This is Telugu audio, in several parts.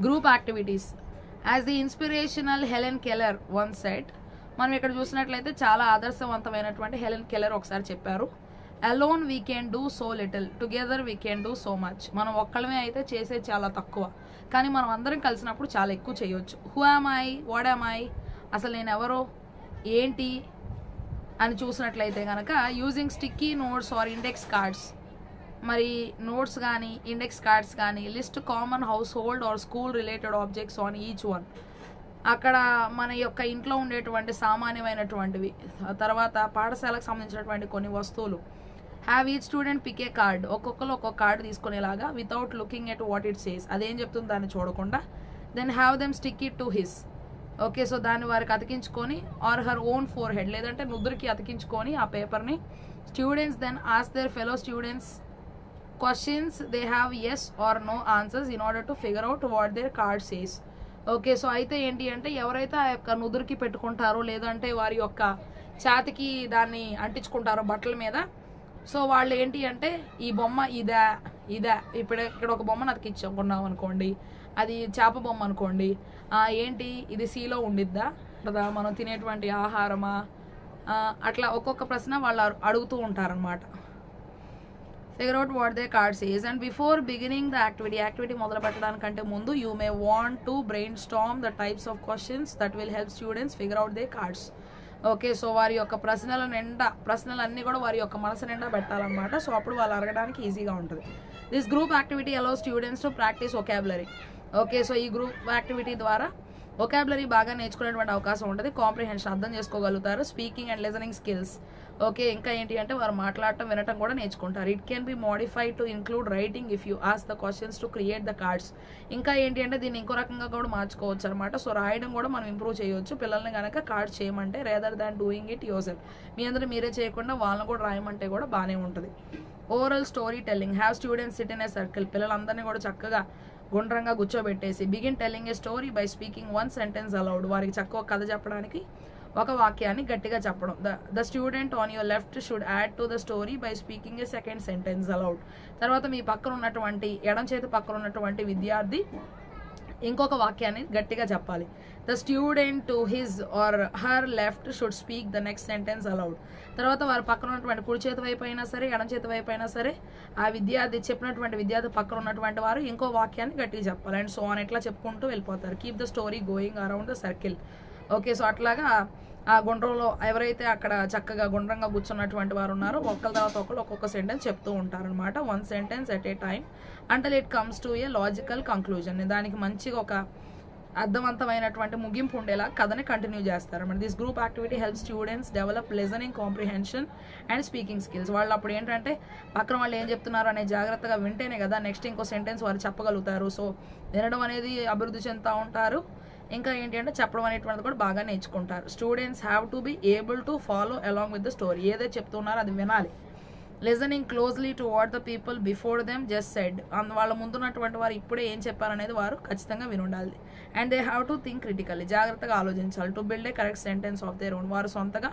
Group activities. As the inspirational Helen Keller one set, మనం ఇక్కడ చూసినట్లయితే చాలా ఆదర్శవంతమైనటువంటి హెలెన్ కెల్లర్ ఒకసారి చెప్పారు, alone we can do so little, together we can do so much. మనం ఒక్కళ్ళమే అయితే చేసే చాలా తక్కువ, కానీ మనం అందరం కలిసినప్పుడు చాలా ఎక్కువ చేయొచ్చు. Who am I, what am I, అసలు నేను ఎవరో ఏంటి అని చూసినట్లయితే కనుక using sticky notes are index cards, మరి నోట్స్ కానీ ఇండెక్స్ కార్డ్స్ కానీ list common house hold are school related objects on each one. అక్కడ మన యొక్క ఇంట్లో ఉండేటువంటి సామాన్యమైనటువంటివి, తర్వాత పాఠశాలకు సంబంధించినటువంటి కొన్ని వస్తువులు. Have each student pick a card, ఒక్కొక్కరు ఒక్కొక్క కార్డు తీసుకునేలాగా without looking at what it says, అదేం చెప్తుంది దాన్ని చూడకుండా. Then have them stick it to his, okay, so దాన్ని వారికి అతికించుకొని, or her own forehead, లేదంటే నుదురికి అతికించుకొని ఆ పేపర్ని. Students then ask their fellow students questions, they have yes or no answers in order to figure out what their card says. Okay, so అయితే ఏంటి అంటే ఎవరైతే ఆ యొక్క నుదురికి పెట్టుకుంటారో లేదంటే వారి యొక్క ఛాతికి దాన్ని అంటించుకుంటారో బట్టల మీద, సో వాళ్ళు ఏంటి అంటే ఈ బొమ్మ ఇదా ఇక్కడ ఒక బొమ్మను అతికించుకున్నాం అనుకోండి, అది చేప బొమ్మ అనుకోండి, ఏంటి ఇది సీలో ఉండిద్దా, లేదా మనం తినేటువంటి ఆహారమా, అట్లా ఒక్కొక్క ప్రశ్న వాళ్ళు అడుగుతూ ఉంటారనమాట. Figure out what they card says. And before beginning the activity మొదలు పెట్టడానికంటే ముందు you may want to brain Storm the types of questions that will help students figure out they cards. Okay, so వారి యొక్క ప్రశ్నలన్నీ కూడా వారి యొక్క మనసు నిండా పెట్టాలన్నమాట. సో అప్పుడు వాళ్ళు అడగడానికి ఈజీగా ఉంటుంది. This group activity allow students to practice vocabulary. Okay, so ఈ గ్రూప్ యాక్టివిటీ ద్వారా వొకాబులరీ బాగా నేర్చుకునేటువంటి అవకాశం ఉంటుంది, కాంప్రిహెన్షన్ అర్థం చేసుకోగలుగుతారు, speaking and listening skills. Okay, ఇంకా ఏంటి అంటే వారు మాట్లాడటం వినటం కూడా నేర్చుకుంటారు. It can be modified to include writing if you ask the questions to create the cards. ఇంకా ఏంటి అంటే దీన్ని ఇంకో రకంగా కూడా మార్చుకోవచ్చు అనమాట. సో రాయడం కూడా మనం ఇంప్రూవ్ చేయవచ్చు పిల్లల్ని కనుక కార్డ్స్ చేయమంటే, rather than doing it yourself. మీ అందరూ మీరే చేయకుండా వాళ్ళని కూడా రాయమంటే కూడా బాగానే ఉంటుంది. Oral story telling, have students sit in a circle, పిల్లలందరినీ కూడా చక్కగా గుండ్రంగా కూర్చోబెట్టేసి begin telling a story by speaking one sentence aloud, వారికి చక్కగా కథ చెప్పడానికి ఒక వాక్యాన్ని గట్టిగా చెప్పడం. The student on your left should add to the story by speaking a second sentence aloud. తర్వాత మీ పక్కన ఉన్నటువంటి ఎడం చేతి పక్కన ఉన్నటువంటి విద్యార్థి ఇంకొక వాక్యాన్ని గట్టిగా చెప్పాలి. The student to his or her left should speak the next sentence aloud. తర్వాత వారి పక్కన ఉన్నటువంటి కుడి చేతి వైపు అయినా సరే ఎడం చేతి వైపు అయినా సరే ఆ విద్యార్థి చెప్పినటువంటి విద్యార్థి పక్కన ఉన్నటువంటి వారు ఇంకో వాక్యాన్ని గట్టిగా చెప్పాలి. అండ్ సో అని ఎట్లా చెప్పుకుంటూ వెళ్ళిపోతారు. Keep the story going around the circle. Okay, so అట్లాగా ఆ గుండ్రంలో ఎవరైతే అక్కడ చక్కగా గుండ్రంగా కూర్చున్నటువంటి వారు ఉన్నారో ఒకళ్ళ తర్వాత ఒకళ్ళు ఒక్కొక్క సెంటెన్స్ చెప్తూ ఉంటారనమాట. One sentence at a time until it comes to A logical conclusion. దానికి మంచిగా ఒక అర్థవంతమైనటువంటి ముగింపు ఉండేలా కథని కంటిన్యూ చేస్తారన్నమాట. This group activity help students develop listening, comprehension and speaking skills. వాళ్ళు అప్పుడు ఏంటంటే పక్కన వాళ్ళు ఏం చెప్తున్నారు అనే జాగ్రత్తగా వింటేనే కదా నెక్స్ట్ ఇంకో సెంటెన్స్ వారు చెప్పగలుగుతారు. సో వినడం అనేది అభివృద్ధి చెందుతూ ఉంటారు, ఇంకా ఏంటి అంటే చెప్పడం అనేటువంటిది కూడా బాగా నేర్చుకుంటారు. Students have to be able to follow along with the story, ఏదైతే చెప్తున్నారో అది వినాలి. Listening closely to what the people before them just said, వాళ్ళ ముందున్నటువంటి వారు ఇప్పుడే ఏం చెప్పారనేది వారు ఖచ్చితంగా వినుండాలి. And they have to think critically, జాగ్రత్తగా ఆలోచించాలి. To build a correct sentence of their own, వారు సొంతగా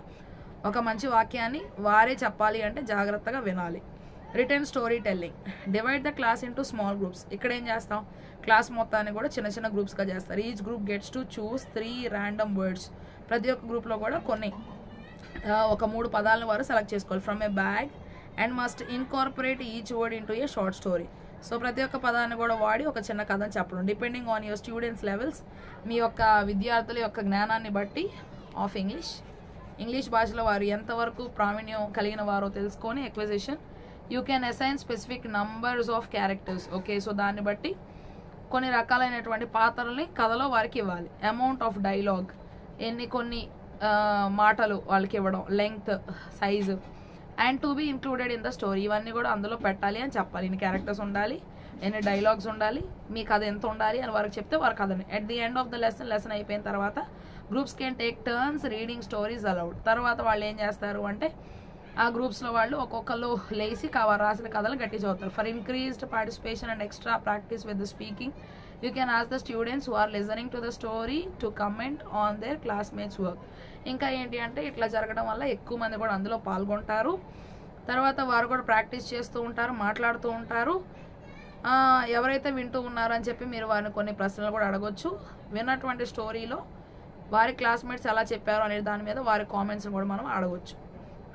ఒక మంచి వాక్యాన్ని వారే చెప్పాలి అంటే జాగ్రత్తగా వినాలి. Return story telling, divide the class into small groups. ఇక్కడ ఏం చేస్తాం, క్లాస్ మొత్తాన్ని కూడా చిన్న చిన్న గ్రూప్స్గా చేస్తారు. Each group gets to choose 3 random words. ప్రతి ఒక్క గ్రూప్లో కూడా ఒక 3 పదాలను వారు సెలెక్ట్ చేసుకోవాలి. From a bag and must incorporate each word into a short story. So ప్రతి ఒక్క పదాన్ని కూడా వాడి ఒక చిన్న కథను చెప్పడం. Depending on your students levels, మీ యొక్క విద్యార్థుల యొక్క జ్ఞానాన్ని బట్టి ఆఫ్ ఇంగ్లీష్ భాషలో వారు ఎంతవరకు ప్రావీణ్యం కలిగిన వారో తెలుసుకొని acquisition. You can assign specific numbers of characters. Okay, so దాన్ని బట్టి కొన్ని రకాలైనటువంటి పాత్రల్ని కథలో వారికి ఇవ్వాలి. అమౌంట్ ఆఫ్ డైలాగ్, కొన్ని మాటలు వాళ్ళకి ఇవ్వడం, length, size. And to be included in the story, ఇవన్నీ కూడా అందులో పెట్టాలి అని చెప్పాలి. ఇన్ని క్యారెక్టర్స్ ఉండాలి, ఎన్ని డైలాగ్స్ ఉండాలి, మీ కథ ఎంత ఉండాలి అని వారికి చెప్తే వారి కథని. At the end of the lesson అయిపోయిన తర్వాత groups can take turns reading stories allowed. తర్వాత వాళ్ళు ఏం చేస్తారు అంటే ఆ గ్రూప్స్లో వాళ్ళు ఒక్కొక్కరు లేచి రాసిన కథలు గట్టి చదువుతారు. For increased participation and extra practice with the speaking you can ask the students who are listening to the story to comment on their classmates work. ఇంకా ఏంటి అంటే ఇట్లా జరగడం వల్ల ఎక్కువ మంది కూడా అందులో పాల్గొంటారు. తర్వాత వారు కూడా ప్రాక్టీస్ చేస్తూ ఉంటారు, మాట్లాడుతూ ఉంటారు. ఎవరైతే వింటూ ఉన్నారో అని చెప్పి మీరు వారిని కొన్ని ప్రశ్నలు కూడా అడగొచ్చు. విన్నటువంటి స్టోరీలో వారి క్లాస్మేట్స్ ఎలా చెప్పారు అనే దాని మీద వారి కామెంట్స్ కూడా మనం అడగొచ్చు.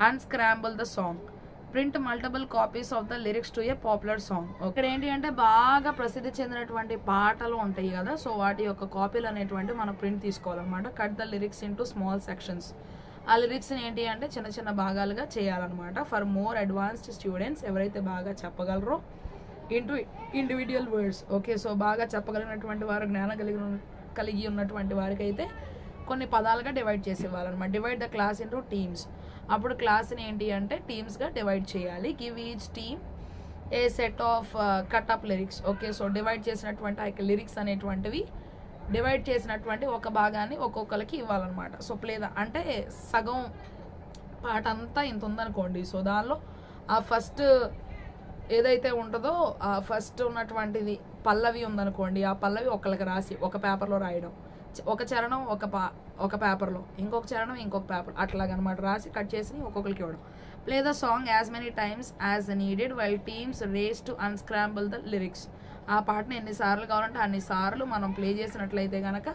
Unscramble the song, print multiple copies of the lyrics to a popular song. ఇక్కడ ఏంటి అంటే బాగా ప్రసిద్ధి చెందినటువంటి పాటలు ఉంటాయి కదా, సో వాటి యొక్క కాపీలు అనేటువంటి మనం ప్రింట్ తీసుకోవాలన్నమాట. Cut the lyrics into small sections, ఆ లిరిక్స్ని ఏంటి అంటే చిన్న చిన్న భాగాలుగా చేయాలన్నమాట. ఫర్ మోర్ అడ్వాన్స్డ్ స్టూడెంట్స్, ఎవరైతే బాగా చెప్పగలరో into individual words. Okay, so బాగా చెప్పగలిగినటువంటి వారు, జ్ఞానం కలిగి ఉన్నటువంటి వారికి అయితే కొన్ని పదాలుగా డివైడ్ చేసి ఇవ్వాలన్నమాట. Divide the class into teams, అప్పుడు క్లాస్ని ఏంటి అంటే టీమ్స్గా డివైడ్ చేయాలి. Give each team a set of cut up lyrics. Okay, so divide చేసినటువంటి ఆ యొక్క లిరిక్స్ అనేటువంటివి డివైడ్ చేసినటువంటి ఒక భాగాన్ని ఒక్కొక్కరికి ఇవ్వాలన్నమాట. సో అంటే సగం పాట అంతా ఇంత ఉందనుకోండి, సో దానిలో ఆ ఫస్ట్ ఏదైతే ఉంటుందో ఆ ఫస్ట్ ఉన్నటువంటిది పల్లవి ఉందనుకోండి, ఆ పల్లవి ఒకళ్ళకి రాసి ఒక పేపర్లో రాయడం, ఒక చరణం ఒక పేపర్లో, ఇంకొక చరణం ఇంకొక పేపర్, అట్లాగనమాట రాసి కట్ చేసి ఒక్కొక్కరికి ఇవ్వడం. Play the song as many times as needed while teams race to unscramble the lyrics. ఆ పాటని ఎన్నిసార్లు కావాలంటే అన్నిసార్లు మనం ప్లే చేసినట్లయితే కనుక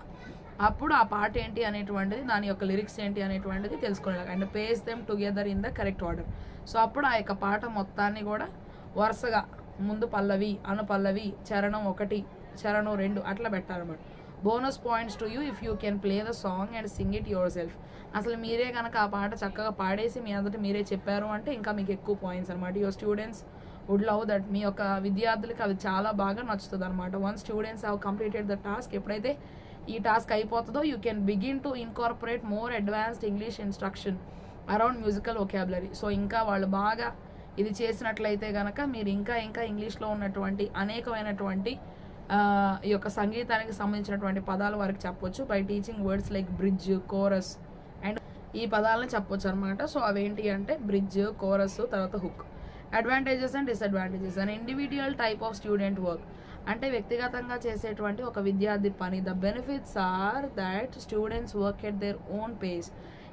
అప్పుడు ఆ పాట ఏంటి అనేటువంటిది, దాని యొక్క లిరిక్స్ ఏంటి అనేటువంటిది తెలుసుకోవాలి. And piece them together in the correct order. So అప్పుడు ఆ యొక్క పాట మొత్తాన్ని కూడా వరుసగా ముందు పల్లవి, అనుపల్లవి, చరణం 1, చరణం 2 అట్లా పెట్టాలన్నమాట. Bonus points to you if you can play the song and sing it yourself. అసలు మీరే కనుక ఆ పాట చక్కగా పాడేసి మీ అందరి మీరే చెప్పారు అంటే ఇంకా మీకు ఎక్కువ పాయింట్స్ అనమాట. Your students would love that. మీ యొక్క విద్యార్థులకి అది చాలా బాగా నచ్చుతుంది అనమాట. One students have completed the task, ఎప్పుడైతే ఈ టాస్క్ అయిపోతుందో you can begin to incorporate more advanced English instruction around musical vocabulary. So ఇంకా వాళ్ళు బాగా ఇది చేసినట్లయితే కనుక మీరు ఇంకా ఇంగ్లీష్లో ఉన్నటువంటి అనేకమైనటువంటి ఈ యొక్క సంగీతానికి సంబంధించినటువంటి పదాలు వారికి చెప్పొచ్చు. By teaching words like bridge, chorus and ఈ పదాలను చెప్పొచ్చు అనమాట. సో అవేంటి అంటే బ్రిడ్జ్, కోరస్, తర్వాత hook. Advantages and disadvantages. And individual type of student work, అంటే వ్యక్తిగతంగా చేసేటువంటి ఒక విద్యార్థి పని. The benefits are that students work at their own pace.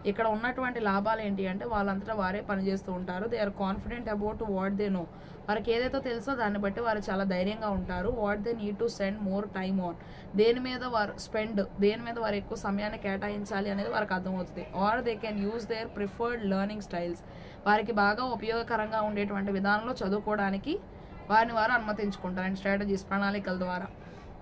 ఇక్కడ ఉన్నటువంటి లాభాలు ఏంటి అంటే వాళ్ళంతటా వారే పనిచేస్తూ ఉంటారు. They are confident about what they know. వారికి ఏదైతే తెలుసో దాన్ని బట్టి వారు చాలా ధైర్యంగా ఉంటారు. What they need to spend more time on, దేని మీద వారు ఎక్కువ సమయాన్ని కేటాయించాలి అనేది వారికి అర్థమవుతుంది. Or they can use their preferred learning styles, వారికి బాగా ఉపయోగకరంగా ఉండేటువంటి విధానంలో చదువుకోవడానికి వారిని వారు అనుమతించుకుంటారు. అండ్ స్ట్రాటజీస్, ప్రణాళికల ద్వారా.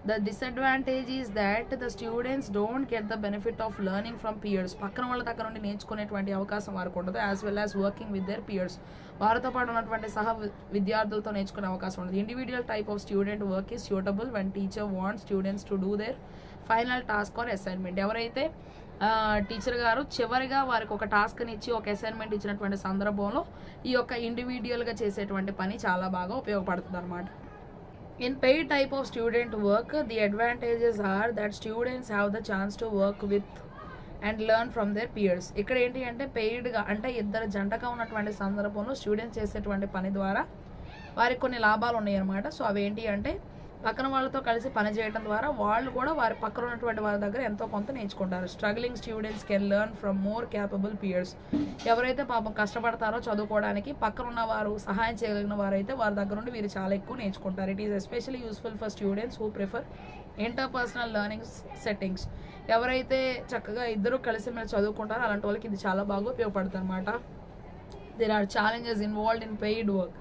The disadvantage is that the students don't get the benefit of learning from peers. పక్కన వాళ్ళ దగ్గర నుండి నేర్చుకునేటువంటి అవకాశం వారికి ఉండదు. As well as working with their peers, వారితో పాటు ఉన్నటువంటి విద్యార్థులతో నేర్చుకునే అవకాశం ఉండదు. Individual type of student work is suitable when teacher want students to do their final task or assignment. ఎవరైతే టీచర్ గారు చివరిగా వారికి ఒక టాస్క్ని ఇచ్చి ఒక అసైన్మెంట్ ఇచ్చినటువంటి సందర్భంలో ఈ యొక్క ఇండివిజువల్గా చేసేటువంటి పని చాలా బాగా ఉపయోగపడుతుంది అనమాట. In paid type of student work, the advantages are that students have the chance to work with and learn from their peers. ఇక్కడ ఏంటి అంటే పెయిడ్గా, అంటే ఇద్దరు జంటగా ఉన్నటువంటి సందర్భంలో స్టూడెంట్స్ చేసేటువంటి పని ద్వారా వారికి కొన్ని లాభాలు ఉన్నాయి అనమాట. సో అవేంటి అంటే పక్కన వాళ్ళతో కలిసి పని చేయడం ద్వారా వాళ్ళు కూడా వారి పక్కన ఉన్నటువంటి వారి దగ్గర ఎంతో కొంత నేర్చుకుంటారు. Struggling students can learn from more capable peers. ఎవరైతే పాపం కష్టపడతారో చదువుకోవడానికి పక్కన ఉన్న వారు సహాయం చేయగలిగిన వారైతే వారి దగ్గర నుండి వీరు చాలా ఎక్కువ నేర్చుకుంటారు. It is especially useful for students who prefer interpersonal learning settings. ఎవరైతే చక్కగా ఇద్దరు కలిసి మీరు చదువుకుంటారో అలాంటి వాళ్ళకి ఇది చాలా బాగా ఉపయోగపడుతుంది అనమాట. There are challenges involved in paid work.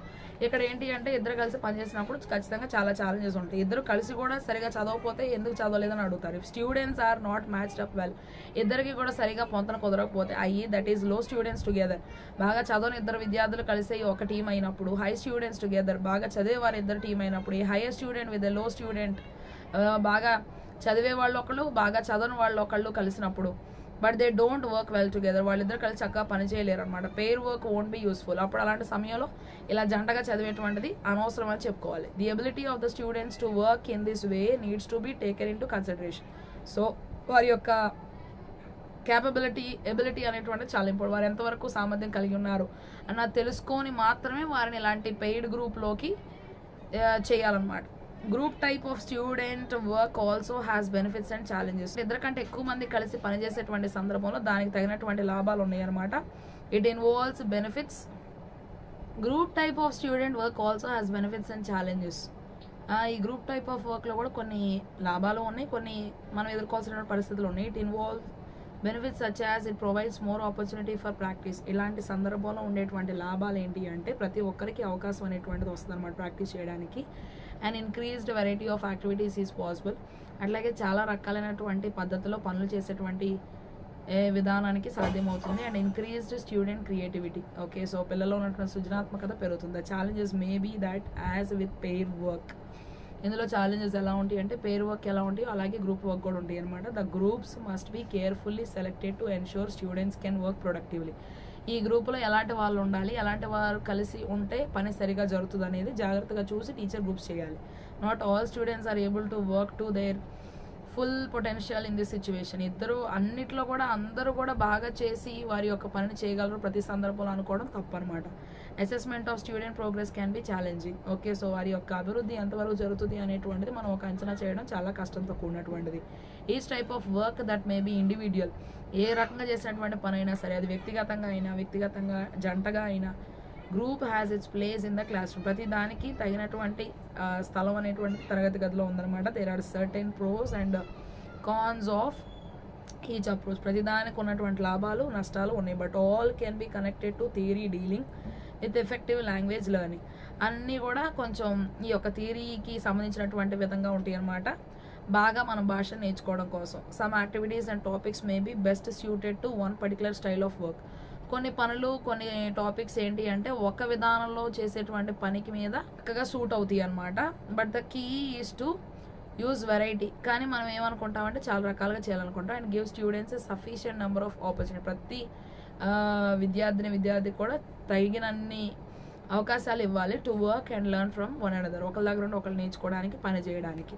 ఇక్కడ ఏంటి అంటే ఇద్దరు కలిసి పనిచేసినప్పుడు ఖచ్చితంగా చాలా ఛాలెంజెస్ ఉంటాయి. ఇద్దరు కలిసి కూడా సరిగా చదవకపోతే ఎందుకు చదవలేదని అడుగుతారు. Students are not matched up well, ఇద్దరికి కూడా సరిగా పొంతన కుదరకపోతే that is low students together. బాగా చదవని ఇద్దరు విద్యార్థులు కలిసి ఒక టీం అయినప్పుడు హై స్టూడెంట్స్ టుగెదర్. బాగా చదివేవారు ఇద్దరు టీం అయినప్పుడు ఈ హైయర్ స్టూడెంట్ విత్ లో స్టూడెంట్, బాగా చదివే వాళ్ళు ఒకళ్ళు బాగా చదవని వాళ్ళు ఒకళ్ళు కలిసినప్పుడు but they don't work well together, వాళ్ళిద్దరు కలిసి చక్కగా పని చేయలేరు అనమాట. Pair work won't be useful. అప్పుడు అలాంటి సమయంలో ఇలా జంటగా చదివేటువంటిది అనవసరం అని చెప్పుకోవాలి. The ability of the students to work in this way needs to be taken in to consideration. So వారి యొక్క ఎబిలిటీ అనేటువంటిది చాలా ఇంపార్టెంట్. వారు ఎంతవరకు సామర్థ్యం కలిగి ఉన్నారు అన్నది తెలుసుకొని మాత్రమే వారిని ఇలాంటి పెయిడ్ గ్రూప్లోకి చేయాలన్నమాట. Group type of student work also has benefits and challenges. ఇద్దరికంటే ఎక్కువ మంది కలిసి పనిచేసేటువంటి సందర్భంలో దానికి తగినటువంటి లాభాలు ఉన్నాయి అనమాట. It involves benefits. Group type of student work also has benefits and challenges. ఈ గ్రూప్ టైప్ ఆఫ్ వర్క్లో కూడా కొన్ని లాభాలు ఉన్నాయి, కొన్ని మనం ఎదుర్కోవాల్సిన పరిస్థితులు ఉన్నాయి. It involve benefits such as it provides more opportunity for practice. ఇలాంటి సందర్భంలో ఉండేటువంటి లాభాలు ఏంటి అంటే ప్రతి ఒక్కరికి అవకాశం అనేటువంటిది వస్తుంది అనమాట ప్రాక్టీస్ చేయడానికి. And increased variety of activities is possible. అట్లాగే చాలా రకాలైనటువంటి పద్ధతిలో పనులు చేసేటువంటి విధానానికి సాధ్యమవుతుంది. And increased student creativity. Okay, so పిల్లల్లో ఉన్నటువంటి సృజనాత్మకత పెరుగుతుంది. The challenges may be that as with pair work. ఇందులో ఛాలెంజెస్ ఎలా ఉంటాయి అంటే పెయిర్ వర్క్ ఎలా ఉంటాయో అలాగే గ్రూప్ వర్క్ కూడా ఉంటాయి అనమాట. The groups must be carefully selected to ensure students can work productively. ఈ గ్రూపులో ఎలాంటి వాళ్ళు ఉండాలి, ఎలాంటి వారు కలిసి ఉంటే పని సరిగా జరుగుతుంది అనేది జాగ్రత్తగా చూసి టీచర్ గ్రూప్స్ చేయాలి. Not all students are able to work to their full potential in this situation. అన్నిట్లో కూడా అందరూ కూడా బాగా చేసి వారి యొక్క పనిని చేయగలరు ప్రతి సందర్భంలో అనుకోవడం తప్పు అనమాట. Assessment of student progress can be challenging. Okay, so వారి యొక్క అభివృద్ధి ఎంతవరకు జరుగుతుంది అనేటువంటిది మనం ఒక అంచనా చేయడం చాలా కష్టంతో కూడినటువంటిది. Each type of work that may be individual. ఏ రకంగా చేసినటువంటి పని అయినా సరే, అది వ్యక్తిగతంగా జంటగా అయినా, group has its place in the classroom. ప్రతి దానికి తగినటువంటి స్థలం అనేటువంటి తరగతి గదిలో ఉందన్నమాట. There are certain pros and cons of each approach. ప్రతి దానికి ఉన్నటువంటి లాభాలు నష్టాలు ఉన్నాయి. But all can be connected to theory dealing with effective language learning. అన్నీ కూడా కొంచెం ఈ యొక్క థియరీకి సంబంధించినటువంటి విధంగా ఉంటాయి అన్నమాట, బాగా మనం భాష నేర్చుకోవడం కోసం. Some activities and topics may be best suited to one particular style of work. కొన్ని పనులు, కొన్ని టాపిక్స్ ఏంటి అంటే ఒక విధానంలో చేసేటువంటి పనికి మీద చక్కగా సూట్ అవుతాయి అనమాట. But the key is to use variety. కానీ మనం ఏమనుకుంటామంటే చాలా రకాలుగా చేయాలనుకుంటాం. And give students sufficient number of opportunity. ప్రతి విద్యార్థి కూడా తగినన్ని అవకాశాలు ఇవ్వాలి. To work and learn from one another. ఒకరి దగ్గర నుండి ఒకరు నేర్చుకోవడానికి, పని చేయడానికి.